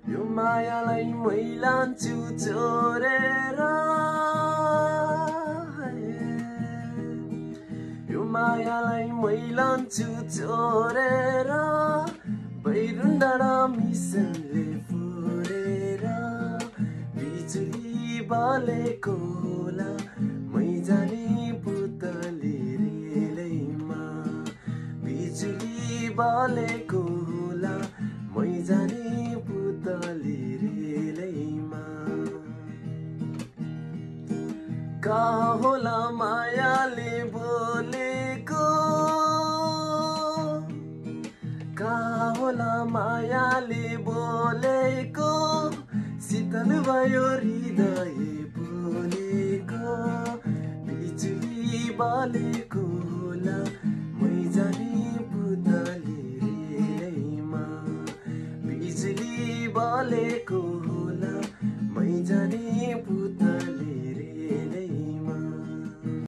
यो मायालाई मैलान्छु चोरेर यो मायालाई मैलान्छु चोरेर बैरुन्डा र मिसनले फुरेर बिजुली बालेको होला मै जाने पुतली रेलैमा बिजुली बालेको होला मै जाने पुतली रेलैमा कहाँ होला मायाले बोलेको कहाँ होला मायाले बोलेको शीतल भयो हृदय बोलेको बिजुली बालेको होला मै जाने पुतली रेलैमा बिजुली बालेको होला मै जाने पुतली